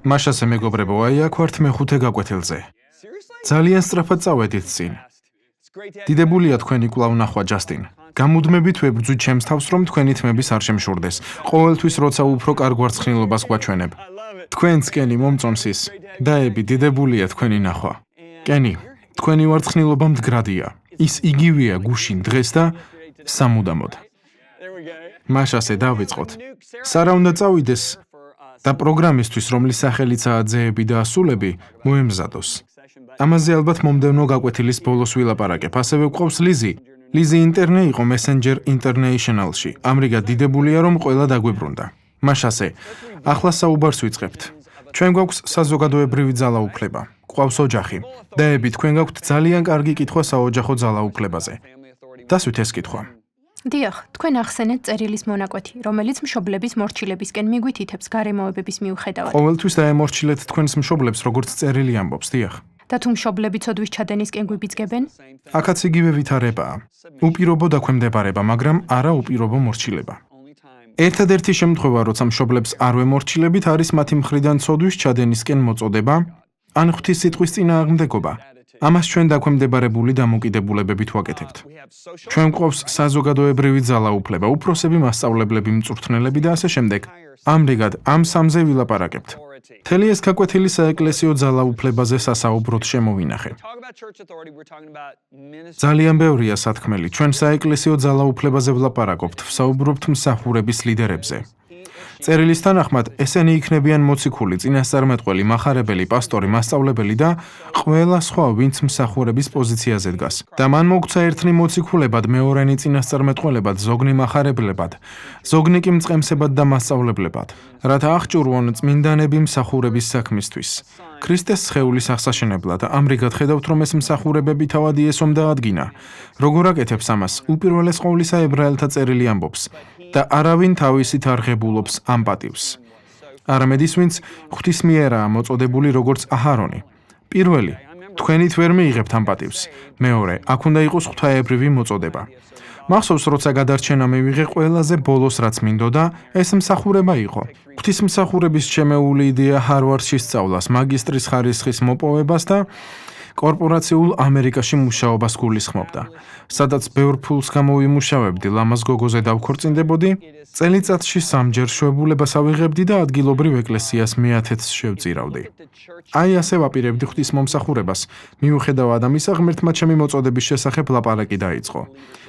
მაშასე მეგობრებო, აი აქ ვართ მეხუთე გაკვეთილზე. ძალიან სწრაფად წავედით წინ. დიდებულია თქვენი კვლავ ნახვა, ჯასტინ. გამუდმებით ვებრძვით ჩემს თავს, რომ თქვენი თმების არ შემშურდეს. ყოველთვის როცა უფრო კარგ ვარცხნილობას გვაჩვენებ. თქვენც კენი მომწონს ის. დაები, დიდებულია თქვენი ნახვა. კენი, თქვენი ვარცხნილობა მდგრადია. ის იგივეა გუშინ, დღეს და სამუდამოდ. მაშასე დავიწყოთ. სარა უნდა წავიდეს და პროგრამისთვის, რომლის სახელიცაა ძეები და ასულები, მოემზადოს. ამაზე ალბათ მომდევნო გაკვეთილის ბოლოს ვილაპარაკებ. ასევე გვყავს ლიზი. ლიზი ინტერნე იყო Messenger International-ში. ამრიგად დიდებულია, რომ ყველა დაგვიბრუნდა. მაშასე, ახლა საუბარს ვიწყებთ. ჩვენ გვაქვს საზოგადოებრივი ძალაუფლება. გვყავს ოჯახი. დაები, თქვენ გაქვთ ძალიან კარგი კითხვა საოჯახო ძალაუფლებაზე. დასვით ეს კითხვა. დიახ, თქვენ ახსენეთ წერილის მონაკვეთი, რომელიც მშობლების მორჩილებისკენ მიგვითითებს გარემოებების მიუხედავად. ყოველთვის დაემორჩილეთ თქვენს მშობლებს, როგორც წერილი ამბობს, დიახ. და თუ მშობლები ცოდვის ჩადენისკენ გვიბიძგებენ? აქაც იგივე ვითარებაა. უპირობო დაქვემდებარება, მაგრამ არა უპირობო მორჩილება. ერთადერთი შემთხვევა, როცა მშობლებს არ ვემორჩილებით, არის მათი მხრიდან ცოდვის ჩადენისკენ მოწოდება, ან ღვთის სიტყვის წინააღმდეგობა. ამას ჩვენ დაქვემდებარებული დამოკიდებულებებით ვაკეთებთ. ჩვენ გვყავს საზოგადოებრივი ძალაუფლება, უფროსები, მასწავლებლები, მწვრთნელები და ასე შემდეგ. ამრიგად, ამ სამზე ვილაპარაკებთ. მთელი ეს გაკვეთილი საეკლესიო ძალაუფლებაზე სასაუბროდ შემოვინახე. ძალიან ბევრია სათქმელი, ჩვენ საეკლესიო ძალაუფლებაზე ვლაპარაკობთ, ვსაუბრობთ მსახურების ლიდერებზე. წერილის თანახმად, ესენი იქნებიან მოციქული, წინასწარმეტყველი, მახარებელი, პასტორი, მასწავლებელი და ყველა სხვა, ვინც მსახურების პოზიციაზე დგას. და მან მოგცა ერთნი მოციქულებად, მეორენი წინასწარმეტყველებად, ზოგნი მახარებლებად, ზოგნი კი მწყემსებად და მასწავლებლებად, რათა აღჭურვონ წმინდანები მსახურების საქმისთვის. ქრისტეს სხეულის აღსაშენებლად. ამრიგად ხედავთ, რომ ეს მსახურებები თავად იესომ დაადგინა. როგორ აკეთებს ამას? უპირველეს ყოვლისა ებრაელთა წერილი ამბობს. და არავინ თავისით არ ღებულობს ამ პატივს. არამედ ის, ვინც ღვთის მიერაა მოწოდებული როგორც აჰარონი. პირველი, თქვენით ვერ მიიღებთ ამ პატივს. მეორე, აქ უნდა იყოს ღვთაებრივი მოწოდება. მახსოვს, როცა გადარჩენა მივიღე, ყველაზე ბოლოს რაც მინდოდა, ეს მსახურება იყო. ღვთის მსახურების შემეული იდეა ჰარვარდში სწავლას, მაგისტრის ხარისხის მოპოვებას და კორპორაციულ ამერიკაში მუშაობას გულისხმობდა. სადაც ბევრ ფულს გამოვიმუშავებდი, ლამაზ გოგოზე დავქორწინდებოდი, წელიწადში 3-ჯერ შვებულებას ავიღებდი და ადგილობრივ ეკლესიას მე-10-ს შევწირავდი. აი ასე ვაპირებდი ღვთის მომსახურებას. მიუხედავად ამისა, ღმერთმა ჩემი მოწოდების შესახებ ლაპარაკი დაიწყო.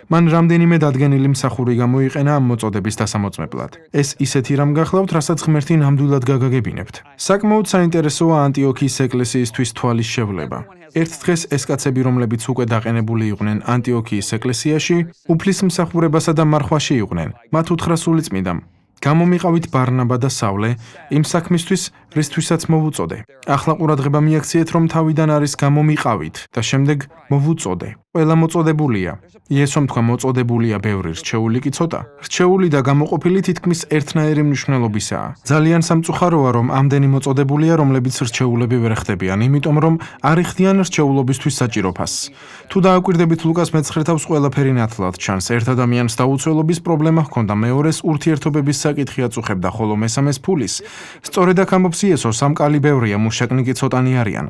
მან რამდენიმე დადგენილი მსახური გამოიყენა ამ მოწოდების დასამოწმებლად. ეს ისეთი რამ გახლავთ, რასაც ღმერთი ნამდვილად გაგაგებინებთ. საკმაოდ საინტერესოა ანტიოქიის ეკლესიისთვის თვალის შევლება. ერთ დღეს ეს კაცები, რომლებიც უკვე დაყენებული იყვნენ ანტიოქიის ეკლესიაში, უფლის მსახურებასა და მარხვაში იყვნენ. მათ უთხრა სულიწმიდამ: გამომიყავით ბარნაბა და სავლე იმ საქმისთვის, რისთვისაც მოვუწოდე. ახლა ყურადღება მიაქციეთ, რომ თავიდან არის გამომიყავით და შემდეგ მოვუწოდე. ყველა მოწოდებულია. იესომ თქვა მოწოდებულია ბევრი, რჩეული კი ცოტა. რჩეული და გამოყოფილი თითქმის ერთნაირი მნიშვნელობისაა. ძალიან სამწუხაროა, რომ ამდენი მოწოდებულია, რომლებიც რჩეულები ვერ ხდებიან, იმიტომ რომ არ იხდიან რჩეულობისთვის საჭირო ფასს. თუ დააკვირდებით ლუკას მე-9 თავს, ყველაფერი ნათლად ჩანს. ერთ ადამიანს დაუცველობის პრობლემა ჰქონდა, მეორეს ურთიერთობების საკითხი აწუხებდა, ხოლო მესამეს ფულის. სწორედ აქ ამბობს იესო, სამკალი ბევრია, მუშაკნი კი ცოტანი არიან.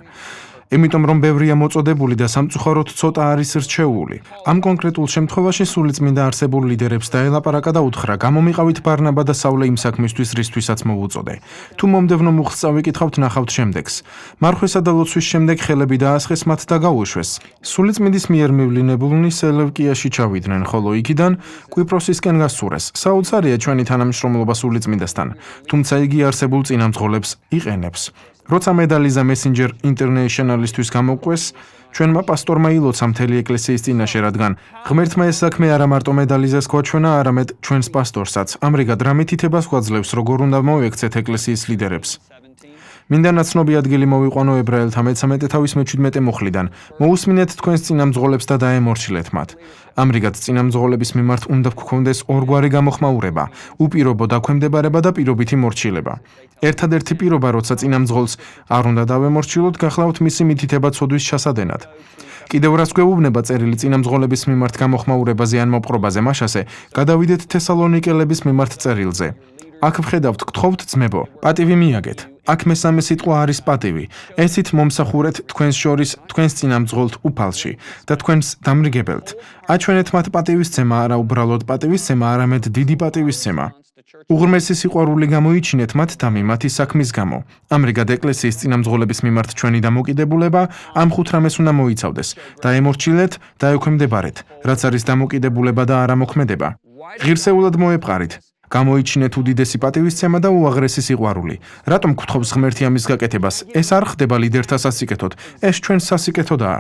იმიტომ რომ ბევრია მოწოდებული და სამწუხაროდ ცოტა არის რჩეული. ამ კონკრეტულ შემთხვევაში სულიწმინდა არსებულ ლიდერებს დაელაპარაკა და უთხრა: გამომიყავით ბარნაბა და სავლე იმ საქმისთვის, რისთვისაც მოვუწოდე. თუ მომდევნო მუხლს წავიკითხავთ, ნახავთ შემდეგს. მარხვისა და ლოცვის შემდეგ ხელები დაასხეს, მათ და გაუშვეს. სულიწმინდის მიერ მივლინებულნი სელევკიაში ჩავიდნენ, ხოლო იქიდან კვიპროსისკენ გასცურეს. საოცარია ჩვენი თანამშრომლობა სულიწმინდასთან, თუმცა იგი არსებულ წინამძღოლებს იყენებს. როცა მედალიზა Messenger International-ისთვის გამოყვეს, ჩვენმა პასტორმა ილოცა მთელი ეკლესიის წინაშე, რადგან ღმერთმა ეს საქმე არა მარტო მედალიზას გვაჩვენა, არამედ ჩვენს პასტორსაც. ამრიგად, რა მითითებას გვაძლევს, როგორ უნდა მოვექცეთ ეკლესიის ლიდერებს. მინდა ნაცნობი ადგილი მოვიყვანო ებრაელთა მე-13 თავის მე-17 მუხლიდან. მოусმინეთ თქვენს წინამძღოლებს და დაემორჩილეთ მათ. ამრიგად, წინამძღოლების მიმართ უნდა გქონდეს ორგვარი გამოხმაურება, უპირობო დაქვემდებარება და პირობითი მორჩილება. ერთადერთი პირობა, როცა წინამძღოლს არ უნდა დავემორჩილოთ, გახლავთ მისი მითითება ცოდვის ჩასადენად. კიდევ რას გვეუბნება წერილი წინამძღოლების მიმართ გამოხმაურებაზე ან მოპყრობაზე, მაშასე გადავიდეთ თესალონიკელების მიმართ წერილზე. აქ ვხედავთ, გთხოვთ ძმებო, პატივი მიაგეთ. აქ მესამე სიტყვა არის პატივი. ესით მომსახურეთ თქვენს შორის, თქვენს წინამძღოლთ უფალში და თქვენს დამრიგებელთ. აჩვენეთ მათ პატივისცემა, არა უბრალოდ პატივისცემა, არამედ დიდი პატივისცემა. უღრმესი სიყვარული გამოიჩინეთ მათ დამი მათი საქმის გამო. ამრიგად ეკლესიის წინამძღოლების მიმართ ჩვენი დამოკიდებულება ამ 5 რამეს უნდა მოიცავდეს. დაემორჩილეთ, დაექვემდებარეთ, რაც არის დამოკიდებულება და არა მოქმედება. ღირსეულად მოეპყარით. გამოიჩინეთ უდიდესი პატივისცემა და უაღრესი სიყვარული. რატომ გთხოვს ღმერთი ამის გაკეთებას? ეს არ ხდება ლიდერთა სასიკეთოდ, ეს ჩვენს სასიკეთოდაა.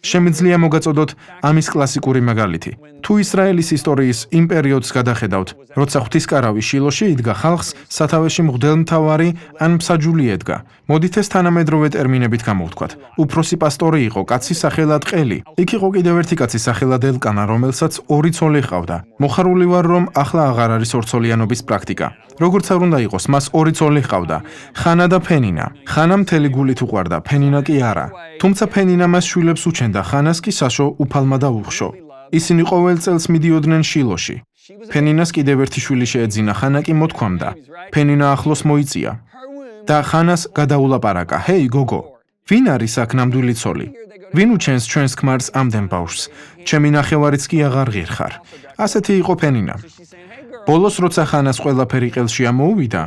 შემიძლია მოგაწოდოთ ამის კლასიკური მაგალითი. თუ ისრაელის ისტორიის იმ პერიოდს გადახედავთ, როცა ღვთისკარავი შილოში იდგა, ხალხს სათავეში მღვდელმთავარი ან მსაჯული ედგა. მოდით ეს თანამედროვე ტერმინებით გამოვთქვათ. უფროსი პასტორი იყო, კაცი სახელად ყელი. იქ იყო კიდევ ერთი კაცი სახელად ელკანა, რომელსაც 2 ცოლი ჰყავდა. მოხარული ვარ, რომ ახლა აღარ არის ორცოლიანობის პრაქტიკა. როგორც არ უნდა იყოს, მას 2 ცოლი ჰყავდა, ხანა და ფენინა. ხანა მთელი გულით უყვარდა, ფენინა კი არა. თუმცა ფენინა მას შვილებს უჩენდა, ხანას კი საშო უფალმა დაუხშო. ისინი ყოველ წელს მიდიოდნენ შილოში. ფენინას კიდევ ერთი შვილი შეეძინა, ხანა კი მოთქვამდა. ფენინა ახლოს მოიწია და ხანას გადაულაპარაკა: "ჰეი გოგო, ვინ არის აქ ნამდვილი ცოლი? ვინ უჩენს ჩვენს ქმარს ამდენ ბავშვს? ჩემი ნახევარიც კი აღარ ღირხარ." ასეთი იყო ფენინა. ბოლოს როცა ხანას ყველაფერი ყელში ამოუვიდა,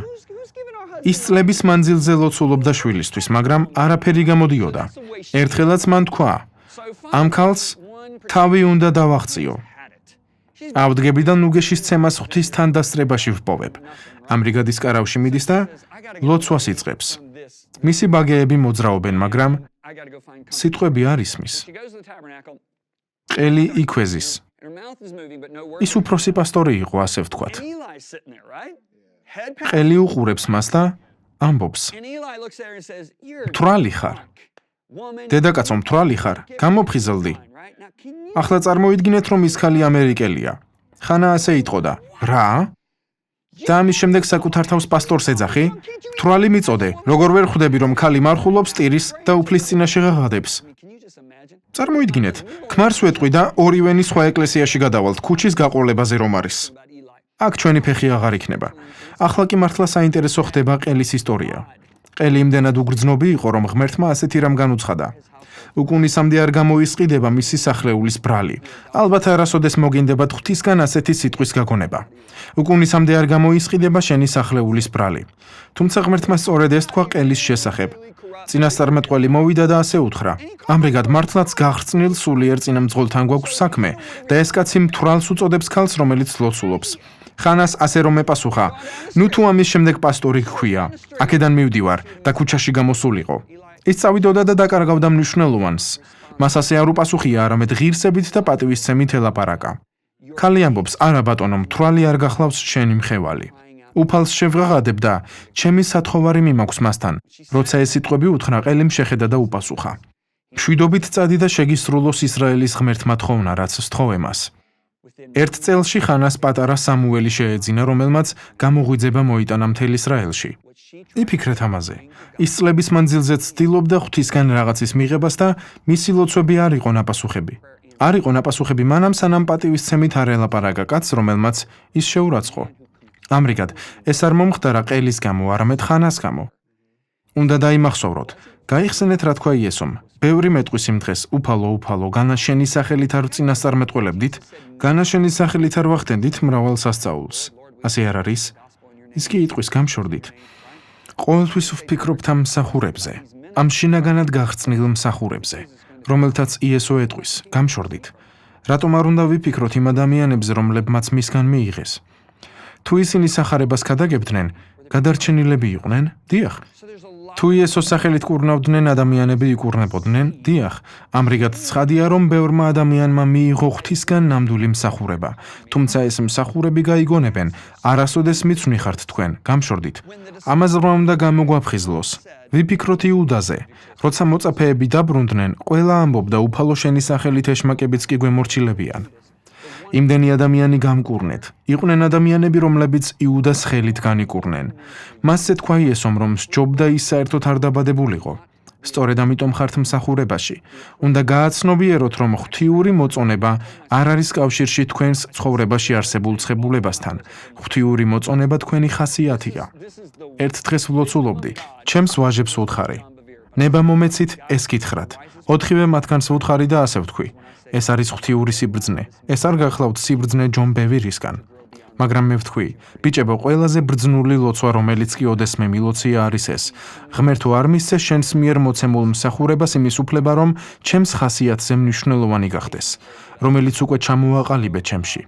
ის წლების მანძილზე ლოცულობდა შვილისთვის, მაგრამ არაფერი გამოდიოდა. ერთხელაც მან თქვა: "ამ ქალს თავი უნდა დავაღწიო. ავდგებიდან უგეშის ცემას ღვთისთან დასწრებაში ვპოვებ." ამრიგად ის კარავში მიდის და ლოცვას იწყებს. მისი ბაგეები მოძრაობენ, მაგრამ სიტყვები არ ისმის. ყელი იქვეზის. ის უფროსი პასტორი იყო, ასე ვთქვათ. ყელი უყურებს მას და ამბობს: "მთვრალი ხარ. დედაკაცო, მთვრალი ხარ, გამოფხიზლდი." ახლა წარმოიდგინეთ, რომ ის ქალი ამერიკელია. ხანა ასე იტყოდა: "რა? და ამის შემდეგ საკუთარ თავს პასტორს ეძახი? მთვრალი მიწოდე, როგორ ვერ ხვდები, რომ ქალი მარხულობს ტირის და უფლის წინაშე ღაღადებს." წარმოიდგინეთ, ქმარს ვეტყვი და ორივენი სხვა ეკლესიაში გადავალთ ქუჩის გაყოლებაზე რომ არის. აქ ჩვენი ფეხი აღარ იქნება. ახლა კი მართლა საინტერესო ხდება ყელის ისტორია. ყელი იმდენად უგრძნობი იყო, რომ ღმერთმა ასეთი რამ განუცხადა. უკუნისამდე არ გამოისყიდება მისი სახლეულის ბრალი. ალბათ არასოდეს მოგინდებათ ღვთისგან ასეთი სიტყვის გაგონება. უკუნისამდე არ გამოისყიდება შენი სახლეულის ბრალი. თუმცა ღმერთმა სწორედ ეს თქვა ყელის შესახებ. წინასწარმეტყველი მოვიდა და ასე უთხრა: "ამრიგად მართლაც გახრწნილ სულიერ წინამძღოლთან გვაქვს საქმე და ეს კაცი მთვრალს უწოდებს ქალს, რომელიც ლოცულობს." ხანას ასე რომ ეპასუხა: "ნუ თუ ამის შემდეგ პასტორი გქვია, აქედან მივდივარ და ქუჩაში გამოსულიყო." ის წავიდოდა და დაკარგავდა მნიშვნელოვანს. მას ასე არ უპასუხია, არამედ ღირსებით და პატივისცემით ელაპარაკა. ქალი ამბობს: "არა ბატონო, მთვრალი არ გახლავს შენი მხევალი. უფალს შევღაღადებ და ჩემი სათხოვარი მიმაქვს მასთან." როცა ეს სიტყვები უთხრა, ყელიმ შეხედა და უპასუხა: "მშვიდობით წადი და შეგისრულოს ისრაელის ღმერთმა თხოვნა, რაც სთხოვე მას." ერთ წელში ხანას პატარა სამუელი შეეძინა, რომელმაც გამოღვიძება მოიტანა მთელ ისრაელში. იფიქრეთ ამაზე. ის წლების მანძილზე ცდილობდა ღვთისგან რაღაცის მიღებას და მისი ლოცვები არ იყო ნაპასუხები. არ იყო ნაპასუხები მანამ, სანამ პატივისცემით არ ელაპარაკა კაცს, რომელმაც ის შეურაცხო. ამრიგად, ეს არ მომხდარა ყელის გამო, არამედ ხანას გამო. უნდა დაიმახსოვროთ. გაიხსენეთ, რა თქვა იესომ: "ბევრი მეტყვის იმ დღეს, უფალო, უფალო, განა შენი სახელით არ წინასწარმეტყველებდით, განა შენი სახელით არ ვახდენდით მრავალ სასწაულს." ასე არ არის? ის კი იტყვის: "გამშორდით." ყოველთვის ვფიქრობთ ამ მსახურებზე, ამ შინაგანად გახრწნილ მსახურებზე, რომელთაც იესო ეტყვის: "გამშორდით." რატომ არ უნდა ვიფიქროთ იმ ადამიანებზე, რომლებმაც მისგან მიიღეს? თუ ისინი სახარებას გადაგებდნენ, გადარჩენილები იყვნენ? დიახ. თუ იესოს სახელით კურნავდნენ, ადამიანები იკურნებოდნენ? დიახ. ამრიგად ცხადია, რომ ბევრმა ადამიანმა მიიღო ღვთისგან ნამდვილი მსახურება, თუმცა ეს მსახურები გაიგონებენ, არასოდეს მიცვნი ხართ თქვენ, გამშორდით. ამას რა უნდა გამოგვაფხიზლოს? ვიფიქროთ იუდაზე. როცა მოწაფეები დაბრუნდნენ, ყველა ამბობდა: "უფალო შენი სახელით ეშმაკებიც კი გვემორჩილებიან." იმდენი ადამიანი გამკურნეთ. იყვნენ ადამიანები, რომლებიც იუდას ხელით განიკურნენ. მასზე თქვა იესომ, რომ სჯობდა ის საერთოდ არ დაბადებულიყო. სწორედ ამიტომ ხართ მსახურებაში. უნდა გააცნობიეროთ, რომ ღვთიური მოწონება არ არის კავშირში თქვენს ცხოვრებაში არსებულ ცხებულებასთან. ღვთიური მოწონება თქვენი ხასიათია. ერთ დღეს ვლოცულობდი, ჩემს ვაჟებს ვუთხარი. ნება მომეცით, ეს გითხრათ. 4-ვე მათგანს ვუთხარი და ასე ვთქვი. ეს არის ღვთიური სიბრძნე. ეს არ გახლავთ სიბრძნე ჯონ ბევირისგან. მაგრამ მე ვთქვი, ბიჭებო, ყველაზე ბრძნული ლოცვა, რომელიც კი ოდესმე მილოცია არის ეს. ღმერთო არ მისცე შენს მიერ მოცემულ მსახურებას იმის უფლება, რომ ჩემს ხასიათზე მნიშვნელოვანი გახდეს, რომელიც უკვე ჩამოაყალიბე ჩემში.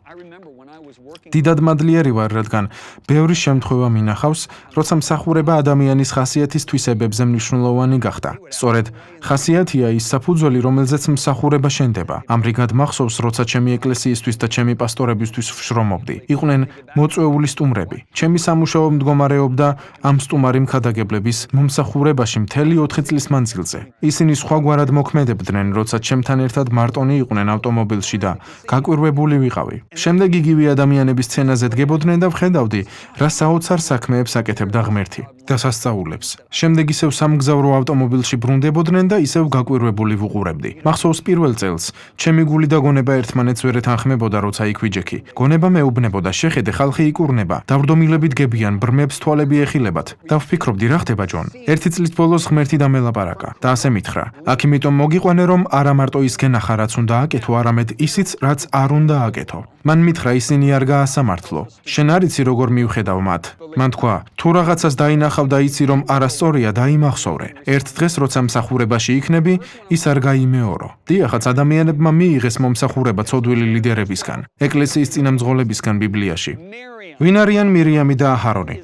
დიდად მადლიერი ვარ, რადგან ბევრი შემთხვევა მინახავს, როცა მსახურება ადამიანის ხასიათის თვისებებზე მნიშვნელოვანი გახდა. სწორედ ხასიათია ის საფუძველი, რომელზეც მსახურება შენდება. ამრიგად მახსოვს, როცა ჩემი ეკლესიისთვის და ჩემი პასტორებისთვის ვშრომობდი. იყვნენ მოწვეული სტუმრები. ჩემი სამუშაო მდგომარეობდა ამ სტუმარი მხადაგებლების მომსახურებაში მთელი 4 წლის მანძილზე. ისინი სხვაგვარად მოქმედებდნენ, როცა ჩემთან ერთად მარტონი იყვნენ ავტომობილში და გაკვირვებული ვიყავი. შემდეგ იგივე ადამიანების სცენაზე დგებოდნენ და ვხედავდი, რა საოცარ საქმეებს აკეთებდა ღმერთი და სასწაულებს. შემდეგ ისევ სამგზავრო ავტომობილში ბრუნდებოდნენ და ისევ გაკვირვებული ვუყურებდი. მახსოვს პირველ წელს, ჩემი გული და გონება ერთმანეთს ვერ ეთანხმებოდა, როცა იქ ვიჯექი. გონება მეუბნებოდა, შეხედე, ხალხი იკურნება, დავრდომილები დგებიან, ბრმებს თვალები ეხილებათ. და ვფიქრობდი, რა ხდება ჯონ? 1 წლის ბოლოს ღმერთი დამელაპარაკა და ასე მითხრა: აქ იმიტომ მოგიყვანე, რომ არა მარტო ის გენახა, რაც უნდა აკეთო, არამედ ისიც, რაც არ უნდა აკეთო. მან მითხრა, ისინი არ გაასამართლო. შენ არ იცი როგორ მივხედავ მათ. მან თქვა, თუ რაღაცას დაინახავ და იცი რომ არასწორია, დაიმახსოვრე. ერთ დღეს როცა მსახურებაში იქნები, ის არ გაიმეორო. დიახაც, ადამიანებმა მიიღეს მომსახურება ცოდვილი ლიდერებისგან, ეკლესიის წინამძღოლებისგან ბიბლიაში. ვინ არიან მირიამი და აჰარონი?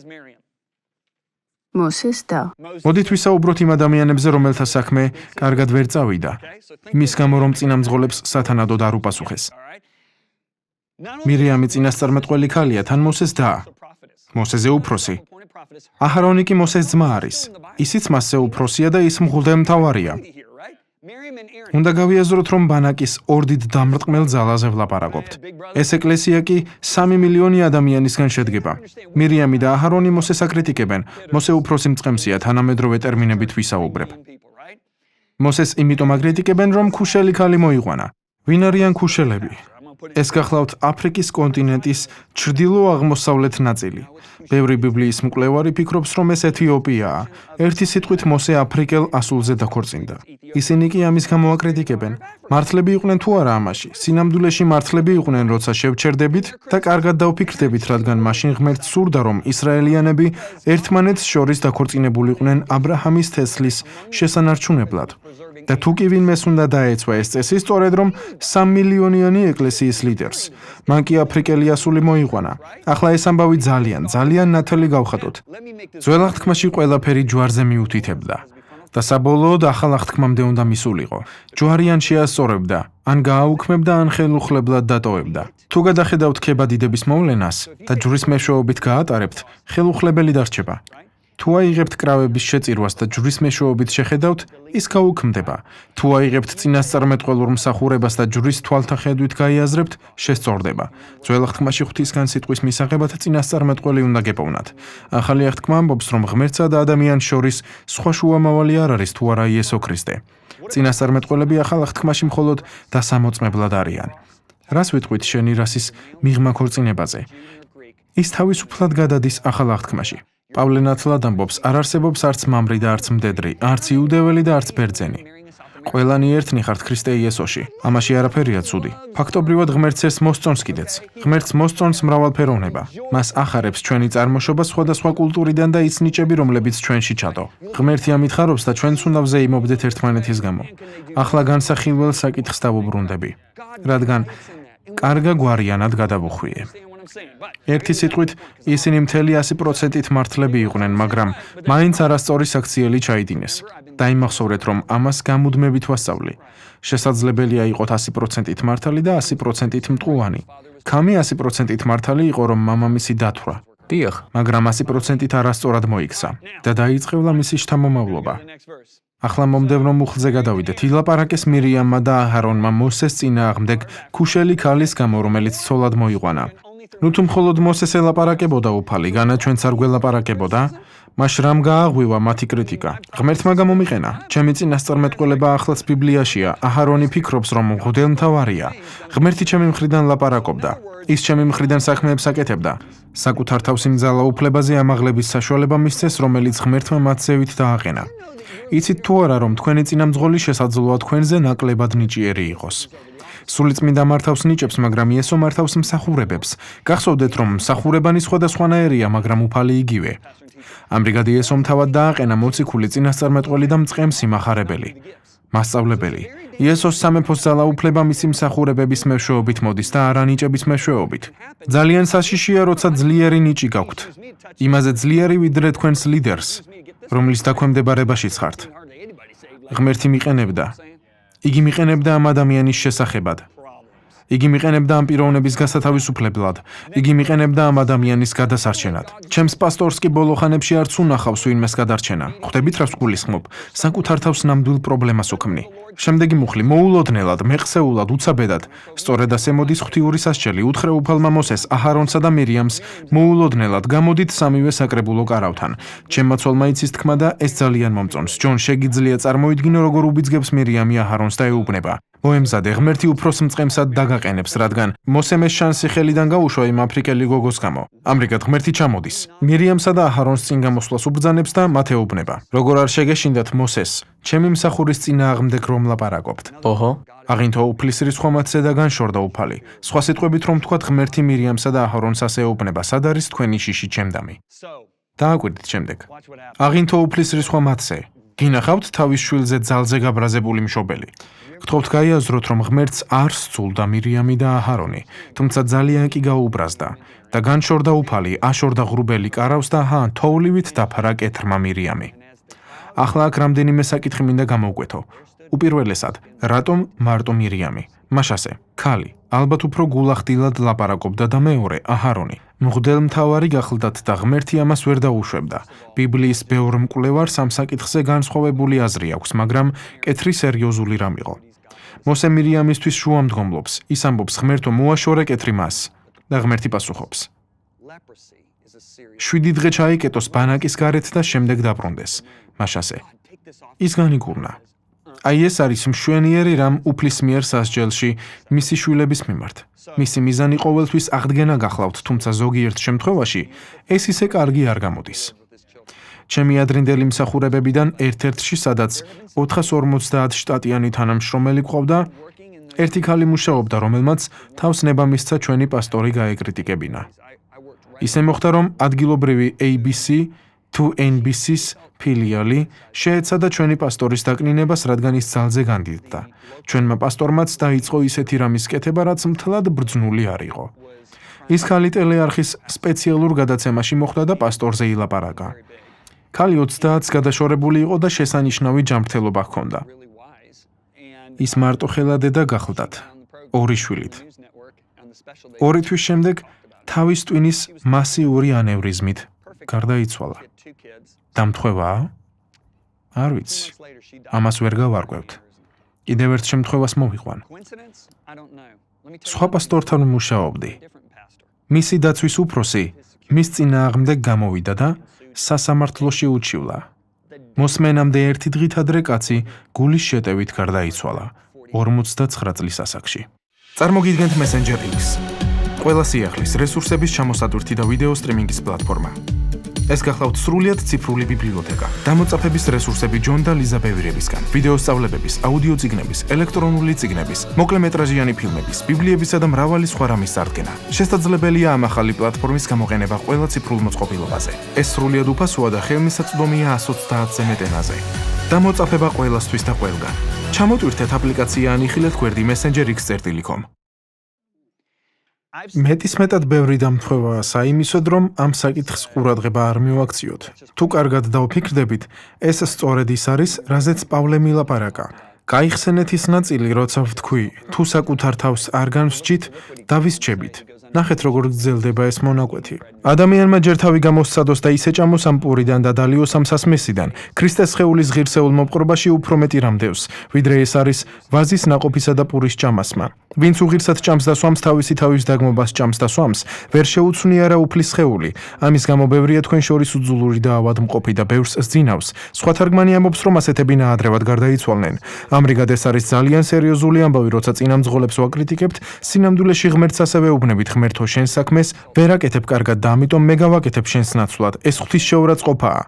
მოსეს და მოდით ვისაუბროთ იმ ადამიანებზე, რომელთა საქმე კარგად ვერ წავიდა, იმის გამო რომ წინამძღოლებს სათანადოდ არ უპასუხეს. მირიამი წინასწარმეტყველი ქალია, თან მოსეს და მოსეზე უფროსი. აჰარონი კი მოსეს ძმა არის. ისიც მასზე უფროსია და ის მღვდელმთავარია. უნდა გავიაზროთ, რომ ბანაკის ორდით დამრტყმელ ძალაზე ვლაპარაკობთ. ეს ეკლესია კი 3 მილიონი ადამიანისგან შედგება. მირიამი და აჰარონი მოსეს აკრიტიკებენ. მოსე უფროსი მწყემსია, თანამედროვე ტერმინებით ვისაუბრებ. მოსეს იმიტომ აკრიტიკებენ, რომ ქუშელი ქალი მოიყვანა. ვინ არიან ქუშელები? ეს გახლავთ აფრიკის კონტინენტის ჩრდილო-აღმოსავლეთ ნაწილი. ბევრი ბიბლიის მკვლევარი ფიქრობს, რომ ეს ეთიოპიაა. ერთი სიტყვით მოსე აფრიკელ ასულზე დაქორწინდა. ისინი კი ამის გამო აკრიტიკებენ. მართლები იყვნენ თუ არა ამაში? სინამდვილეში მართლები იყვნენ, როცა შევჩერდებით და კარგად დავფიქრდებით, რადგან მაშინ ღმერთს სურდა, რომ ისრაელიანები ერთმანეთს შორის დაქორწინებულიყვნენ აბრაჰამის თესლის შესანარჩუნებლად. და თუ კი ვინმეს უნდა დაეცვა ეს წესი, სწორედ რომ 3 მილიონიანი ეკლესიის ლიდერს. მან კი აფრიკელი ასული მოიყვანა. ახლა ეს ამბავი ძალიან ნათელი გავხატოთ. ძველ აღთქმაში ყველაფერი ჯვარზე მიუთითებდა და საბოლოოდ ახალ აღთქმამდე უნდა მისულიყო. ჯვარი ან შეასწორებდა, ან გააუქმებდა, ან ხელუხლებლად დატოვებდა. თუ გადახედავთ ქებადიდების მოვლენას და ჯვრის მეშვეობით გაატარებთ, ხელუხლებელი დარჩება. თუ აიღებთ კრავების შეწირვას და ჯვრის მეშვეობით შეხედავთ, ის გაუქმდება. თუ აიღებთ წინასწარმეტყველურ მსახურებას და ჯვრის თვალთახედვით გაიაზრებთ, შესწორდება. ძველ აღთქმაში ღვთისგან სიტყვის მისაღებად წინასწარმეტყველი უნდა გეპოვნათ. ახალი აღთქმა ამბობს, რომ ღმერთსა და ადამიანს შორის სხვა შუამავალი არ არის, თუ არა იესო ქრისტე. წინასწარმეტყველები ახალ აღთქმაში მხოლოდ დასამოწმებლად არიან. რას ვიტყვით შენი რასის მიღმა ქორწინებაზე? ის თავისუფლად გადადის ახალ აღთქმაში. პავლე ნათლად ამბობს, არ არსებობს არც მამრი და არც მდედრი, არც იუდეველი და არც ბერძენი. ყველანი ერთნი ხართ ქრისტე იესოში. ამაში არაფერია ცუდი. ფაქტობრივად ღმერთს ეს მოსწონს კიდეც. ღმერთს მოსწონს მრავალფეროვნება. მას ახარებს ჩვენი წარმოშობა სხვადასხვა კულტურიდან და ის ნიჭები, რომლებიც ჩვენში ჩადო. ღმერთი ამით ხარობს და ჩვენც უნდა ვზეიმობდეთ ერთმანეთის გამო. ახლა განსახილველ საკითხს დავუბრუნდები, რადგან კარგა გვარიანად გადავუხვიე. ერთი სიტყვით, ისინი მთელი 100%-ით მართლები იყვნენ, მაგრამ მაინც არასწორი საქციელი ჩაიდინეს. დაიმახსოვრეთ, რომ ამას გამუდმებით ვასწავლი. შესაძლებელია იყოთ 100%-ით მართალი და 100%-ით მტყუანი. ქამი 100%-ით მართალი იყო, რომ მამამისი დათვრა. დიახ, მაგრამ 100%-ით არასწორად მოიქცა და დაიწყევლა მისი შთამომავლობა. ახლა მომდევნო მუხლზე გადავიდეთ. ილაპარაკეს მირიამმა და აჰარონმა მოსეს წინააღმდეგ ქუშელი ქალის გამო, რომელიც ცოლად მოიყვანა. ნუ თუ მხოლოდ მოსეს ელაპარაკებოდა უფალი, განაჩვენც არ გველაპარაკებოდა, მას რამ გააღვივა მათი კრიტიკა? ღმერთმა გამომიყენა. ჩემი წინასწარმეტყველება ახლაც ბიბლიაშია. აჰარონი ფიქრობს, რომ მღვდელმთავარია. ღმერთი ჩემი მხრიდან ლაპარაკობდა. ის ჩემი მხრიდან საქმეებს აკეთებდა. საკუთარ თავს იმ ძალაუფლებაზე ამაღლების საშუალება მისცეს, რომელიც ღმერთმა მათ ზევით დააყენა. იცით თუ არა, რომ თქვენი წინამძღოლი შესაძლოა თქვენზე ნაკლებად ნიჭიერი იყოს. სულიწმინდა მართავს ნიჭებს, მაგრამ იესო მართავს მსახურებებს. გახსოვდეთ, რომ მსახურებანი სხვადასხვანაირია, მაგრამ უფალი იგივე. ამრიგად იესომ თავად დააყენა მოციქული წინასწარმეტყველი და მწყემსი მახარებელი. მასწავლებელი. იესოს სამეფოს ძალაუფლება მისი მსახურებების მეშვეობით მოდის და არა ნიჭების მეშვეობით. ძალიან საშიშია, როცა ძლიერი ნიჭი გაქვთ. იმაზე ძლიერი ვიდრე თქვენს ლიდერს, რომლის დაქვემდებარებაშიც ხართ. ღმერთი მიყენებდა. იგი მიყენებდა ამ ადამიანის შესახებად. იგი მიყენებდა ამ პიროვნების გასათავისუფლებლად. იგი მიყენებდა ამ ადამიანის გადასარჩენად. ჩემს პასტორს კი ბოლო ხანებში არც უნახავს ვინმეს გადარჩენა. ხვდებით რას გულისხმობ? საკუთარ თავს ნამდვილ პრობლემას უქმნი. შემდეგი მუხლი მოულოდნელად, მეყსეულად, უცაბედად. სწორედ ასე მოდის ღვთიური სასჯელი. უთხრე უფალმა მოსეს, აჰარონსა და მირიამს მოულოდნელად გამოდით სამივე საკრებულო კარავთან. ჩემმა ცოლმა იცის თქმა და ეს ძალიან მომწონს. ჯონ, შეგიძლია წარმოიდგინო, როგორ უბიძგებს მირიამი აჰარონს და ეუბნება. მოემზადე, ღმერთი უფროს მწყემსად დაგაყენებს, რადგან მოსემ ეს შანსი ხელიდან გაუშვა იმ აფრიკელი გოგოს გამო. ამრიგად ღმერთი ჩამოდის. მირიამსა და აჰარონს წინ გამოსვლას უბრძანებს და მათ ეუბნება. როგორ არ შეგეშინდათ მოსეს, ჩემი მსახურის წინააღმდეგ რომ ლაპარაკობთ. ოჰო, აღინთო უფლის რისხვამაც ზედა განშორდა უფალი. სხვა სიტყვებით რომ ვთქვათ, ღმერთი მირიამსა და აჰარონს ასე ეუბნება, სად არის თქვენი შიში ჩემდამი? დააკვირდით შემდეგ. აღინთო უფლის რისხვა მათზე. გინახავთ თავის შვილზე ძალზე გაბრაზებული მშობელი. გთხოვთ გაიაზროთ, რომ ღმერთს არ სძულდა მირიამი და აჰარონი, თუმცა ძალიან კი გაუბრაზდა და განშორდა უფალი, აშორდა ღრუბელი კარავს და თოვლივით დაფარა კეთრმა მირიამი. ახლა აქ რამდენიმე საკითხი მინდა გამოვკვეთო. უპირველესად, რატომ მარტო მირიამი? მაშასე, ქალი, ალბათ უფრო გულახდილად ლაპარაკობდა და მეორე, აჰარონი. მღვდელმთავარი გახლდათ და ღმერთი ამას ვერ დაუშვებდა. ბიბლიის ბევრ მკვლევარს ამ საკითხზე განსხვავებული აზრი აქვს, მაგრამ კეთრი სერიოზული რამ იყო. მოსე მირიამისთვის შუამდგომლობს, ის ამბობს, ღმერთო მოაშორე კეთრი მას და ღმერთი პასუხობს. 7 დღე ჩაიკეტოს ბანაკის გარეთ და შემდეგ დაბრუნდეს. მაშასე, ის განიკურნა. აი ეს არის მშვენიერი რამ უფლის მიერ სასჯელში მისი შვილების მიმართ. მისი მიზანი ყოველთვის აღდგენა გახლავთ, თუმცა ზოგიერთ შემთხვევაში ეს ისე კარგი არ გამოდის. ჩემი ადრინდელი მსახურებებიდან ერთ-ერთში, სადაც 450 შტატიანი თანამშრომელი გვყავდა, ერთი ქალი მუშაობდა, რომელმაც თავს ნება მისცა ჩვენი პასტორი გაეკრიტიკებინა. ისე მოხდა, რომ ადგილობრივი ABC თუ NBC-ს ფილიალი შეეცადა ჩვენი პასტორის დაკნინებას, რადგან ის ძალზე განდიდდა. ჩვენმა პასტორმაც დაიწყო ისეთი რამის კეთება, რაც მთლად ბრძნული არ იყო. ის ქალი ტელეარხის სპეციალურ გადაცემაში მოხვდა და პასტორზე ილაპარაკა. ქალი 30-ს გადაშორებული იყო და შესანიშნავი ჯანმრთელობა ჰქონდა. ის მარტოხელა დედა გახლდათ, 2 შვილით. 2 თვის შემდეგ თავის ტვინის მასიური ანევრიზმით გარდაიცვალა. დამთხვევაა? არ ვიცი. ამას ვერ გავარკვევთ. კიდევ ერთ შემთხვევას მოვიყვან. სხვა პასტორთან მუშაობდი. მისი დაცვის უფროსი მის წინააღმდეგ გამოვიდა და სასამართლოში უჩივლა. მოსმენამდე 1 დღით ადრე კაცი გულის შეტევით გარდაიცვალა 59 წლის ასაკში. წარმოგიდგენთ Messenger X. ყველა სიახლის, რესურსების ჩამოსატვირთი და ვიდეო სტრიმინგის პლატფორმა. ეს გახლავთ სრულიად ციფრული ბიბლიოთეკა. დამოწაფების რესურსები ჯონ და ლიზა ბევირებისგან, ვიდეო სწავლებების, აუდიო წიგნების, ელექტრონული წიგნების, მოკლემეტრაჟიანი ფილმების, ბიბლიებისა და მრავალი სხვა რამის წარდგენა. შესაძლებელია ამ ახალი პლატფორმის გამოყენება ყველა ციფრულ მოწყობილობაზე. ეს სრულიად უფასოა და ხელმისაწვდომია 130-ზე მეტ ენაზე. დამოწაფება ყველასთვის და ყველგან. ჩამოტვირთეთ აპლიკაცია ან იხილეთ გვერდი messengerx.com. მეტისმეტად ბევრი დამთხვევაა საიმისოდ, რომ ამ საკითხს ყურადღება არ მივაქციოთ. თუ კარგად დავფიქრდებით, ეს სწორედ ის არის, რაზეც პავლე მილაპარაკა. გაიხსენეთ ის ნაწილი, როცა ვთქვი, თუ საკუთარ თავს არ განსჯით, დავისჯებით. ნახეთ, როგორ გრძელდება ეს მონაკვეთი. ადამიანმა ჯერ თავი გამოსცადოს და ისე ჭამოს ამ პურიდან და დალიოს ამ სასმესიდან, ქრისტეს სხეულის ღირსეულ მოპყრობაში უფრო მეტი რამდევს, ვიდრე ეს არის ვაზის ნაყოფისა და პურის ჭამასმა. ვინც უღირსად ჭამს და სვამს თავისი თავის დაგმობას ჭამს და სვამს, ვერ შეუცვნია რა უფლის სხეული. ამის გამო ბევრია თქვენ შორის უძულური და ავადმყოფი და ბევრს სძინავს. სხვა თარგმანი ამბობს, რომ ასეთები ნაადრევად გარდაიცვალნენ. ამრიგად ეს არის ძალიან სერიოზული ამბავი, როცა წინამძღოლებს ვაკრიტიკებთ, სინამდვილეში ღმერთს ასევე უბნებით, ღმერთო შენს საქმეს ვერ აკეთებ კარგად და ამიტომ მე გავაკეთებ შენს ნაცვლად. ეს ღვთისშეურაცხყოფაა.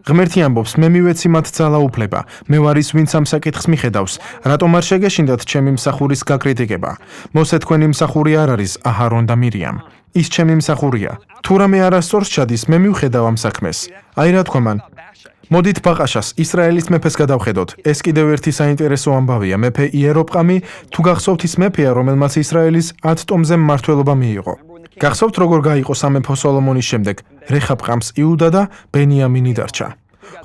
ღმერთი ამბობს, მე მივეცი მათ ძალაუფლება. მე ვარ ის, ვინც ამ საკითხს მიხედავს. რატომ არ შეგეშინდათ ჩემი მსახურის გაკრიტიკება? მოსე თქვენი მსახური არ არის აჰარონ და მირიამ. ის ჩემი მსახურია. თუ რამე არასწორს ჩადის, მე მივხედავ ამ საქმეს. აი რა თქვა მან. მოდით ბაყაშას, ისრაელის მეფეს გადავხედოთ. ეს კიდევ ერთი საინტერესო ამბავია. მეფე იერობყამი, თუ გახსოვთ, ის მეფეა, რომელმაც ისრაელის 10 ტომზე მმართველობა მიიღო. გახსოვთ, როგორ გაიყო სამეფო სოლომონის შემდეგ? რეჰაბყამს იუდა და ბენიამინი დარჩა.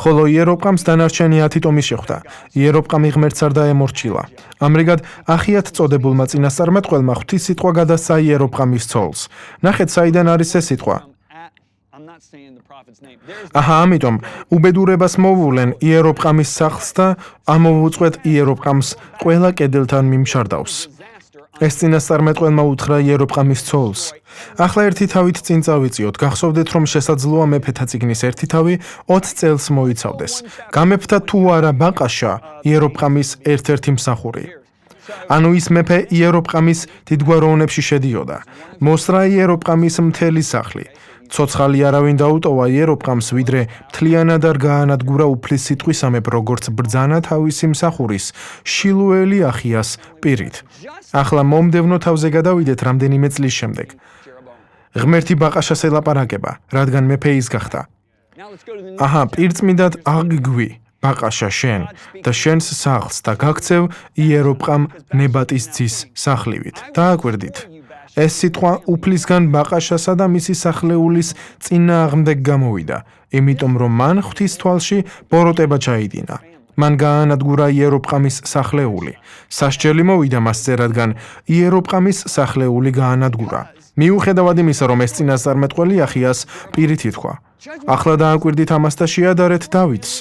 ხოლო იერობყამს დანარჩენი 10 ტომი შეხვდა. იერობყამი ღმერთს არ დაემორჩილა. ამრიგად, ახიათ წოდებულმა წინასწარმეტყველმა ღვთისსიტყვა გადასცა იერობყამის ცოლს. ნახეთ, საიდან არის ეს სიტყვა. აჰა, ამიტომ უბედურებას მოუვლენ იერობყამის სახლს და ამოვუწყვეთ იერობყამს ყველა კედელთან მიმშარდავს. ეს წინასწარმეტყველმა უთხრა იერობყამის ცოლს. ახლა ერთი თავით წინ წავიწიოთ. გახსოვდეთ, რომ შესაძლოა მეფეთა წიგნის ერთი თავი 20 წელს მოიცავდეს. გამეფთა თუ არა ბაყაშა, იერობყამის ერთ-ერთი მსახური. ანუ ის მეფე იერობყამის დიდგვაროვნებში შედიოდა. მოსრა იერობყამის მთელი სახლი. ცოცხალი არავინ დაუტოვა იერობყამს, ვიდრე მთლიანად არ გაანადგურა უფლის სიტყვისამებრ, როგორც ბრძანა თავისი მსახურის, შილუელი ახიას პირით. ახლა მომდევნო თავზე გადავიდეთ რამდენიმე წლის შემდეგ. ღმერთი ბაყაშას ელაპარაკება, რადგან მეფე ის გახდა. აჰა, პირწმინდად აღგვი, ბაყაშა შენ და შენს სახლს და გაქცევ იერობყამ ნებატის ძის სახლივით. დააკვირდით. ეს სიტყვა უფლისგან ბაყაშასა და მისი სახლეულის წინააღმდეგ გამოვიდა, იმიტომ რომ მან ღვთის თვალში ბოროტება ჩაიდინა. მან გაანადგურა იერობყამის სახლეული. სასჯელი მოვიდა მასზე, რადგან იერობყამის სახლეული გაანადგურა. მიუხედავად იმისა, რომ ეს წინასწარმეტყველი ახიას პირით ითქვა. ახლა დააკვირდით ამას და შეადარეთ დავითს.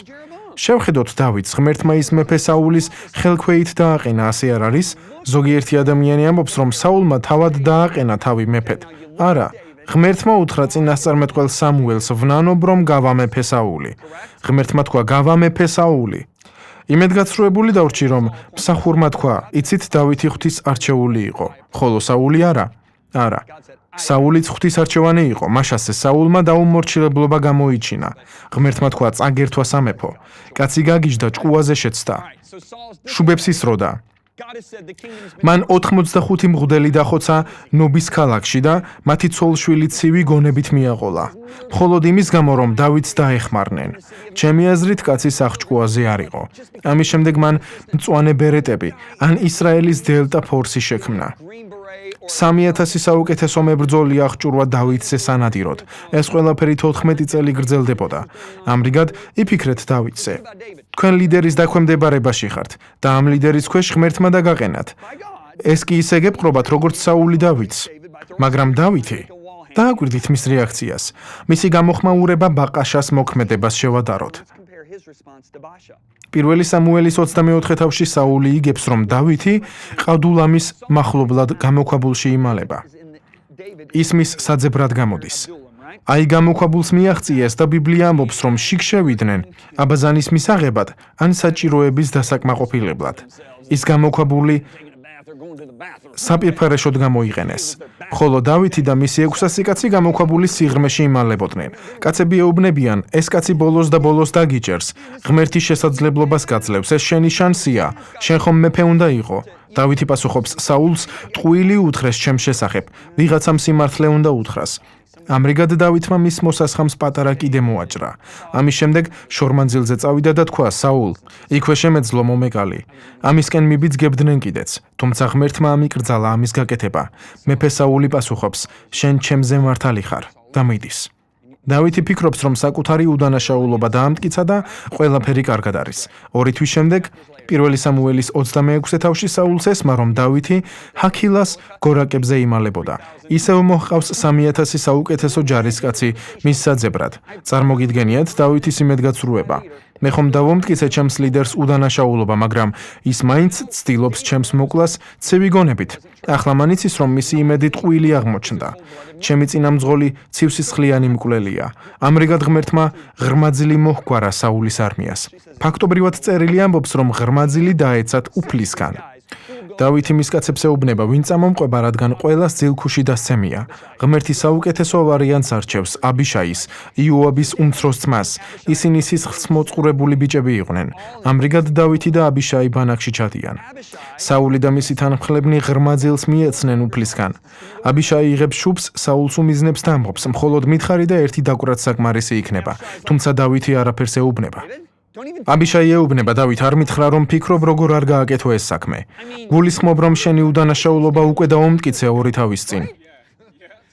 შევხედოთ დავითს, ღმერთმა ის მეფე საულის ხელქვეით დააყენა, ასე არ არის? ზოგიერთი ადამიანი ამბობს, რომ საულმა თავად დააყენა თავი მეფედ. არა, ღმერთმა უთხრა წინასწარმეტყველს სამუელს, ვნანობ რომ გავა მეფე საული. ღმერთმა თქვა, გავა მეფე საული. იმედგაცრუებული დავრჩი, რომ მსახურმა თქვა, იცით, დავითი ღვთის არჩეული იყო, ხოლო საული არა. არა. საულიც ღვთისარჩევანი იყო, მაშასე საულმა დაუმორჩილებლობა გამოიჩინა. ღმერთმა თქვა, წაგერთვა სამეფო. კაცი გაგიჯდა, ჭკუაზე შეცდა. შუბებს ისროდა. მან 85 მღვდელი დახოცა ნობის ქალაქში და მათი ცოლშვილი ცივი გონებით მიაყოლა. მხოლოდ იმის გამო, რომ დავითს დაეხმარნენ. ჩემი აზრით, კაცი სახჭკუაზე არ იყო. ამის შემდეგ მან მწვანე ბერეტები, ან ისრაელის დელტა ფორსი შექმნა. 3000 საუკეთესო მებრძოლი აღჭურვა დავითზე სანადიროდ. ეს ყველაფერი 14 წელი გრძელდებოდა. ამრიგად, იფიქრეთ დავითზე. თქვენ ლიდერის დაქვემდებარებაში ხართ და ამ ლიდერის ქვეშ ღმერთმა დაგაყენათ. ეს კი ისე გეპყრობათ, როგორც საული დავითს. მაგრამ დავითი, დააკვირდით მის რეაქციას. მისი გამოხმაურება ბაყაშას მოქმედებას შევადაროთ. პირველი სამუელის 24 თავში საული იგებს, რომ დავითი ყავდულამის მახლობლად გამოქვაბულში იმალება. ისმის საძებრად გამოდის. აი გამოქვაბულს მიაღწიეს და ბიბლია ამბობს, რომ შიგ შევიდნენ აბაზანის მისაღებად ან საჭიროების დასაკმაყოფილებლად. ის გამოქვაბული საპირფარეშოდ გამოიყენეს. ხოლო დავითი და მისი 600 კაცი გამოქვაბულის სიღრმეში იმალებოდნენ. კაცები ეუბნებიან, ეს კაცი ბოლოს და ბოლოს დაგიჭერს. ღმერთის შესაძლებლობას გაძლევს, ეს შენი შანსია. შენ ხომ მეფე უნდა იყო. დავითი პასუხობს საულს, ტყუილი უთხრეს ჩემს შესახებ. ვიღაცამ სიმართლე უნდა უთხრას. ამრიგად დავითმა მის მოსასხამს პატარა კიდე მოაჭრა. ამის შემდეგ შორმანძილზე წავიდა და თქვა, საულ, იქვე შემეძლო მომეკალი. ამისკენ მიბიძგებდნენ კიდეც, თუმცა ღმერთმა ამიკრძალა ამის გაკეთება. მეფე საული პასუხობს, შენ ჩემზე მართალი ხარ და მიდის. დავითი ფიქრობს, რომ საკუთარი უდანაშაულობა დაამტკიცა და ყველაფერი კარგად არის. 2 თვის შემდეგ, 1 სამუელის 26 თავში საულს ესმა, რომ დავითი ჰაქილას გორაკებზე იმალებოდა. ისევ მოჰყავს 3000 საუკეთესო ჯარისკაცი მის საძებრად. წარმოგიდგენიათ დავითის იმედგაცრუება. მე ხომ დავომტკიცე ჩემს ლიდერს უდანაშაულობა, მაგრამ ის მაინც ცდილობს ჩემს მოკლას ცივი გონებით. ახლა მან იცის, რომ მისი იმედი ტყუილი აღმოჩნდა. ჩემი წინამძღოლი ცივსისხლიანი მკვლელია. ამრიგად ღმერთმა ღრმაძილი მოჰგვარა საულის არმიას. ფაქტობრივად წერილი ამბობს, რომ ღრმაძილი დაეცათ უფლისგან. დავითი მის კაცებს ეუბნება, ვინ წამომყვება, რადგან ყველას ძილქუში დასცემია. ღმერთი საუკეთესო ვარიანტს არჩევს აბიშაის, იოაბის უმცროს ძმას. ისინი სისხლს მოწყურებული ბიჭები იყვნენ. ამრიგად დავითი და აბიშაი ბანაკში ჩადიან. საული და მისი თანმხლები ღრმაძილს მიეცნენ უფლისგან. აბიშაი იღებს შუბს, საულს უმიზნებს და ამბობს, მხოლოდ მითხარი და ერთი დაკვრაც საკმარისი იქნება. თუმცა დავითი არაფერს ეუბნება. აბიშაი ეუბნება, დავით, არ მითხრა, რომ ფიქრობ, როგორ არ გააკეთო ეს საქმე. გულისხმობ, რომ შენი უდანაშაულობა უკვე დაუმტკიცე 2 თავის წინ.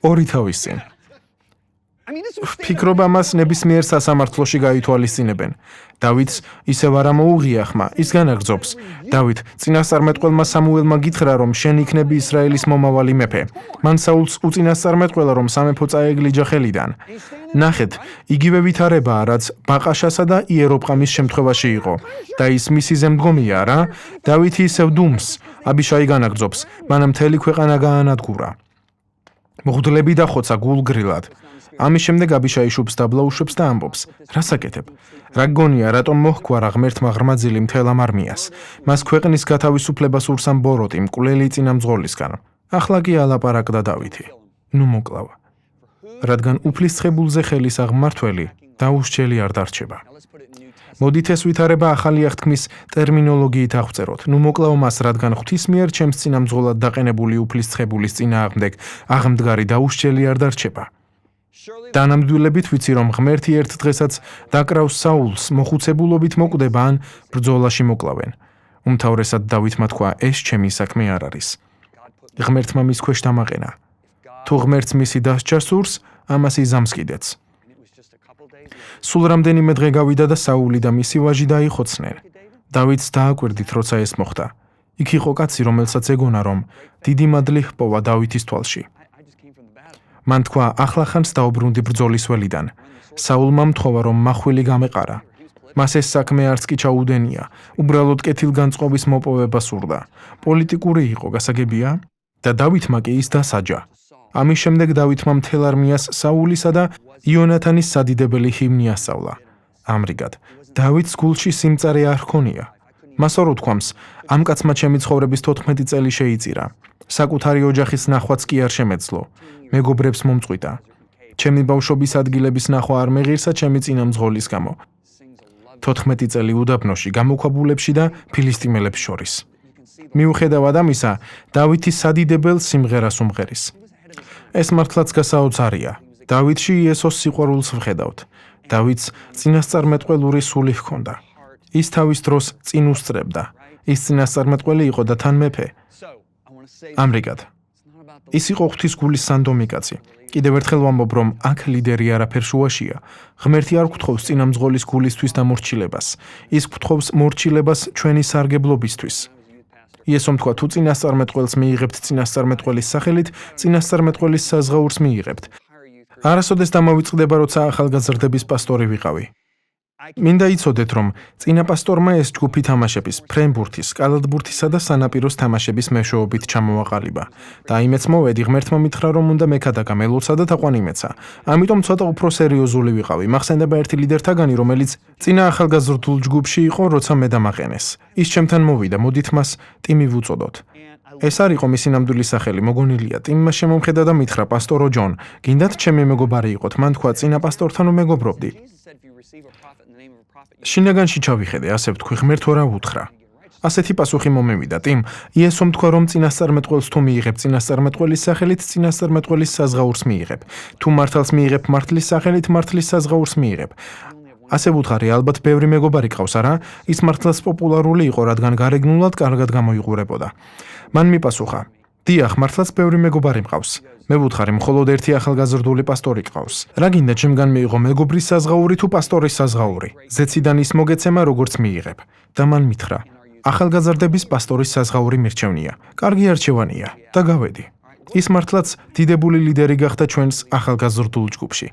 2 თავის წინ. ფიქრობ, ამას ნებისმიერ სასამართლოში გაითვალისწინებენ. დავითს ისევ არ ამოუღია ხმა, ის განაგრძობს. დავით, წინასწარმეტყველმა სამუელმა გითხრა, რომ შენ იქნები ისრაელის მომავალი მეფე. მან საულს უწინასწარმეტყველა, რომ სამეფო წაეგლიჯა ხელიდან. ნახეთ, იგივე ვითარებაა, რაც ბაყაშასა და იერობყამის შემთხვევაში იყო. და ის მისიზე მდგომია რა? დავითი ისევ დუმს. აბიშაი განაგრძობს, მანამ მთელი ქვეყანა გაანადგურა. მღვდლები დახოცა გულგრილად. ამის შემდეგ აბიშაი შუბს დაბლაუშვებს და ამბობს, რას აკეთებ? რა გონია, რატომ მოჰგვარა ღმერთმა ღრმაძილი მთელ ამ არმიას? მას ქვეყნის გათავისუფლებას ურს ამ ბოროტი მკვლელი წინამძღოლისგან. ახლა კი ალაპარაკდა დავითი. ნუ მოკლავ. რადგან უფლისწყებულზე ხელის აღმმართველი დაუსჯელი არ დარჩება. მოდით ეს ვითარება ახალი აღთქმის ტერმინოლოგიით აღწეროთ. ნუ მოკლავ მას, რადგან ღვთის მიერ ჩემს წინამძღოლად დაყენებული უფლისწყებულის წინააღმდეგ აღმდგარი დაუსჯელი არ დარჩება. დანამდვილებით ვიცი, რომ ღმერთი ერთ დღესაც დაკრავს საულს, მოხუცებულობით მოკვდება ან ბრძოლაში მოკლავენ. უმთავრესად დავითმა თქვა, ეს ჩემი საქმე არ არის. ღმერთმა მის ქვეშ დამაყენა. თუ ღმერთს მისი დასჯა სურს, ამას იზამს კიდეც. სულ რამდენიმე დღე გავიდა და საული და მისი ვაჟი დაიხოცნენ. დავითს დააკვირდით, როცა ეს მოხდა. იქ იყო კაცი, რომელსაც ეგონა, რომ დიდი მადლი ჰპოვა დავითის თვალში. მან თქვა, ახლახანს დაუბრუნდი ბრძოლის ველიდან. საულმა მთხოვა, რომ მახვილი გამეყარა. მას ეს საქმე არც კი ჩაუდენია. უბრალოდ კეთილგანწყობის მოპოვება სურდა. პოლიტიკური იყო, გასაგებია? და დავითმა კი ის დასაჯა. ამის შემდეგ დავითმა მთელ არმიას საულისა და იონათანის სადიდებელი ჰიმნი ასწავლა. ამრიგად, დავითს გულში სიმწარე არ ჰქონია. მას ორ უთქვამს, ამ კაცმა ჩემი ცხოვრების 14 წელი შეიწირა. საკუთარი ოჯახის ნახვაც კი არ შემეძლო. მეგობრებს მომწყვიტა. ჩემი ბავშვობის ადგილების ნახვა არ მეღირსა ჩემი წინამძღოლის გამო. 14 წელი უდაბნოში, გამოქვაბულებში და ფილისტიმელებს შორის. მიუხედავად ამისა, დავითი სადიდებელ სიმღერას უმღერის. ეს მართლაც გასაოცარია. დავითში იესოს სიყვარულს ვხედავთ. დავითს წინასწარმეტყველური სული ჰქონდა. ის თავის დროს წინ უსწრებდა. ის წინასწარმეტყველი იყო და თან მეფე. ამრიგად, ის იყო ღვთის გულის სანდომი კაცი. კიდევ ერთხელ ვამბობ, რომ აქ ლიდერი არაფერ შუაშია. ღმერთი არ გთხოვს წინამძღოლის გულისთვის დამორჩილებას. ის გთხოვს მორჩილებას ჩვენი სარგებლობისთვის. იესომ თქვა, თუ წინასწარმეტყველს მიიღებთ წინასწარმეტყველის სახელით, წინასწარმეტყველის საზღაურს მიიღებთ. არასოდეს დამავიწყდება, როცა ახალგაზრდების პასტორი ვიყავი. მინდა იცოდეთ, რომ წინა პასტორმა ეს ჯგუფი თამაშების, ფრენბურთის, კალათბურთისა და სანაპიროს თამაშების მეშვეობით ჩამოაყალიბა. და იმეც მოვედი, ღმერთმა მითხრა, რომ უნდა მექადაგა მელოცა და თაყვანიმეცა. ამიტომ ცოტა უფრო სერიოზული ვიყავი. მახსენდება ერთი ლიდერთაგანი, რომელიც წინა ახალგაზრდულ ჯგუფში იყო, როცა მე დამაყენეს. ის ჩემთან მოვიდა, მოდით მას ტიმი ვუწოდოთ. ეს არ იყო მისი ნამდვილი სახელი, მოგონილია. ტიმმა შემომხედა და მითხრა, პასტორო ჯონ, გინდათ ჩემი მეგობარი იყოთ? მან თქვა, წინა პასტორთან უმეგობრობდი. შინაგანში ჩავიხედე, ასე ვთქვი, ღმერთო რა უთხრა. ასეთი პასუხი მომევიდა. ტიმ, იესომ თქვა, რომ წინასწარმეტყველს თუ მიიღებ წინასწარმეტყველის სახელით, წინასწარმეტყველის საზღაურს მიიღებ. თუ მართალს მიიღებ მართლის სახელით, მართლის საზღაურს მიიღებ. ასე ვუთხარი, ალბათ ბევრი მეგობარი ყავს, არა? ის მართლაც პოპულარული იყო, რადგან გარეგნულად კარგად გამოიყურებოდა. მან მიპასუხა, დიახ, მართლაც ბევრი მეგობარი მყავს. მე ვუთხარი, მხოლოდ ერთი ახალგაზრდული პასტორი გყავს. რა გინდა ჩემგან მიიღო მეგობრის საზღაური თუ პასტორის საზღაური? ზეციდან ის მოგეცემა, როგორც მიიღებ. და მან მითხრა: ახალგაზრდების პასტორის საზღაური მირჩევნია. კარგი არჩევანია და გავედი. ის მართლაც დიდებული ლიდერი გახდა ჩვენს ახალგაზრდულ ჯგუფში.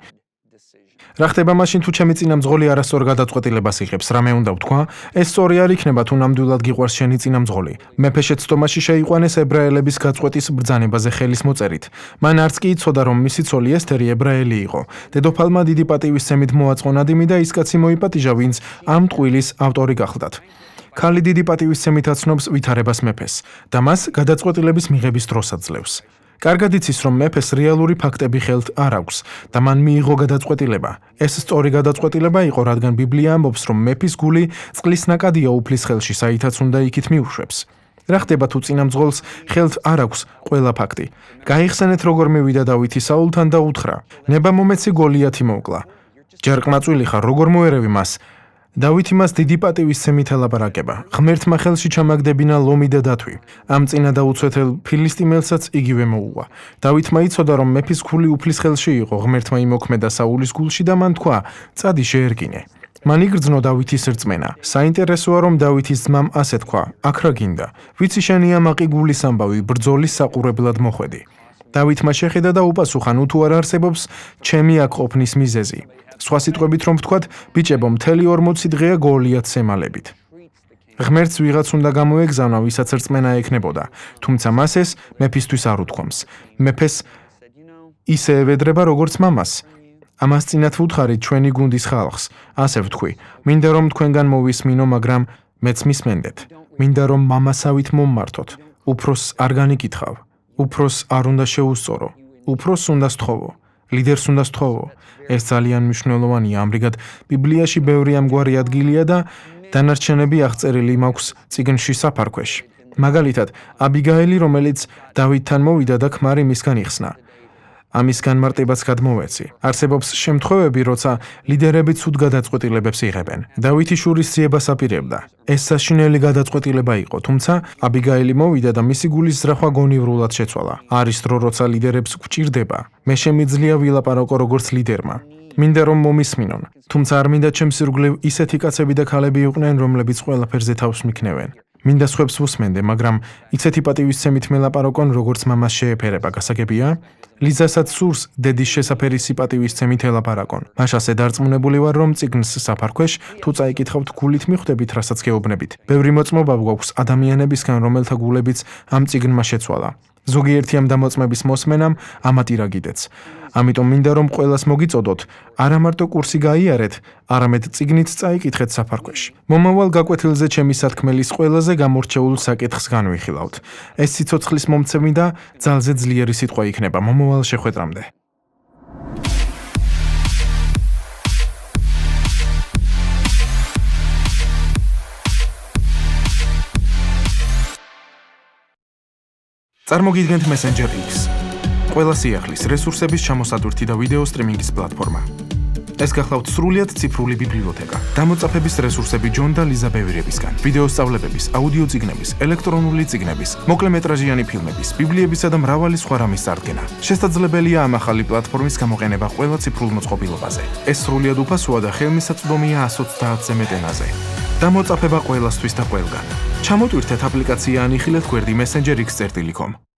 რა ხდება მაშინ თუ ჩემი წინამძღოლი არასწორ გადაწყვეტილებას იღებს, რამე უნდა ვთქვა? ეს სწორი არ იქნება თუ ნამდვილად გიყვარს შენი წინამძღოლი. მეფე შეცდომაში შეიყვანეს ებრაელების გაწყვეტის ბრძანებაზე ხელის მოწერით. მან არც კი იცოდა, რომ მისი ცოლი ესთერი ებრაელი იყო. დედოფალმა დიდი პატივისცემით მოაწყო ნადიმი და ის კაცი მოიპატიჟა, ვინც ამ ტყუილის ავტორი გახლდათ. ქალი დიდი პატივისცემით აცნობს ვითარებას მეფეს და მას გადაწყვეტილების მიღების დროს აძლევს. კარგად იცის, რომ მეფეს რეალური ფაქტები ხელთ არ აქვს და მან მიიღო გადაწყვეტილება. ეს სწორი გადაწყვეტილება იყო, რადგან ბიბლია ამბობს, რომ მეფის გული წყლის ნაკადია უფლის ხელში, საითაც უნდა იქით მიუშვებს. რა ხდება თუ წინამძღოლს ხელთ არ აქვს ყველა ფაქტი? გაიხსენეთ, როგორ მივიდა დავითი საულთან და უთხრა: ნება მომეცი გოლიათი მოკლა. ჯერყმაწვილი ხარ, როგორ მოერევი მას? დავითი მას დიდი პატივისცემით ელაპარაკება. ღმერთმა ხელში ჩამაგდებინა ლომი და დათვი. ამ წინა დაუცვეთელ ფილისტიმელსაც იგივე მოუვა. დავითმა იცოდა, რომ მეფის გული უფლის ხელში იყო. ღმერთმა იმოქმედა საულის გულში და მან თქვა: წადი შეერგინე. მან იგრძნო დავითის რწმენა. საინტერესოა, რომ დავითის ძმამ ასე თქვა: აქ რა გინდა? ვიცი შენი ამაყი გულის ამბავი, ბრძოლის საყურებლად მოხვედი. დავითმა შეხედა და უპასუხა: ნუ თუ არ არსებობს ჩემი აქ ყოფნის მიზეზი. სხვა სიტყვებით რომ ვთქვათ, ბიჭებო, მთელი 40 დღეა გოლიათს ემალებით. ღმერთს ვიღაც უნდა გამოეგზავნა, ვისაც რწმენა ექნებოდა, თუმცა მას ეს მეფისთვის არ უთქვამს. მეფეს ისე ევედრება, როგორც მამას. ამას წინათ ვუთხარით ჩვენი გუნდის ხალხს, ასე ვთქვი, მინდა რომ თქვენგან მოვისმინო, მაგრამ მეც მისმენდეთ. მინდა რომ მამასავით მომმართოთ. უფროსს არ განიკითხავ. უფროსს არ უნდა შეუსწორო. უფროსს უნდა სთხოვო. ლიდერს უნდა სთხოვო. ეს ძალიან მნიშვნელოვანია, ამრიგად ბიბლიაში ბევრი ამგვარი ადგილია და დანარჩენები აღწერილი მაქვს წიგნში საფარქვეში. მაგალითად, აბიგაელი, რომელიც დავითთან მოვიდა და ქმარი მისგან იხსნა. ამის განმარტებაც გადმოვეცი. არსებობს შემთხვევები, როცა ლიდერები ცუდ გადაწყვეტილებებს იღებენ. დავითი შურისძიებას აპირებდა. ეს საშინელი გადაწყვეტილება იყო, თუმცა აბიგაელი მოვიდა და მისი გულის ზრახვა გონივრულად შეცვალა. არის დრო, როცა ლიდერებს გვჭირდება. მე შემიძლია ვილაპარაკო როგორც ლიდერმა. მინდა რომ მომისმინონ, თუმცა არ მინდა ჩემს ირგვლივ ისეთი კაცები და ქალები იყვნენ, რომლებიც ყველაფერზე თავს მიქნევენ. მინდა სხვებს ვუსმენდე, მაგრამ ისეთი პატივისცემით მელაპარაკონ, როგორც მამას შეეფერება, გასაგებია? ლიზასაც სურს დედის შესაფერისი პატივისცემით ელაპარაკონ. მაშასე დარწმუნებული ვარ, რომ წიგნს საფარქვეში თუ წაიკითხავთ, გულით მიხვდებით, რასაც გეუბნებით. ბევრი მოწმობა გვაქვს ადამიანებისგან, რომელთა გულებიც ამ წიგნმა შეცვალა. ზოგიერთი ამ დამოწმების მოსმენამ ამატირა გიდეც. ამიტომ მინდა რომ ყველას მოგიწოდოთ, არა მარტო კურსი გაიარეთ, არამედ წიგნით წაიკითხეთ საფარქვეში. მომავალ გაკვეთილზე ჩემი სათქმელის ყველაზე გამორჩეულ საკითხს განვიხილავთ. ეს სიცოცხლის მომცემი და ძალზე ძლიერი სიტყვა იქნება მომავალ შეხვედრამდე. წარმოგიდგენთ Messenger X. ყველა სიახლის, რესურსების ჩამოსატვირთი და ვიდეო სტრიმინგის პლატფორმა. ეს გახლავთ სრულიად ციფრული ბიბლიოთეკა. დამოწაფების რესურსები ჯონ და ლიზა ბევირებისგან, ვიდეო სწავლებების, აუდიო წიგნების, ელექტრონული წიგნების, მოკლემეტრაჟიანი ფილმების, ბიბლიებისა და მრავალი სხვა რამის წარდგენა. შესაძლებელია ამ ახალი პლატფორმის გამოყენება ყველა ციფრულ მოწყობილობაზე. ეს სრულიად უფასოა და ხელმისაწვდომია 130-ზე მეტ ენაზე. დამოწაფება ყველასთვის და ყველგან. ჩამოტვირთეთ აპლიკაცია ან იხილეთ გვერდი messenger.x.com.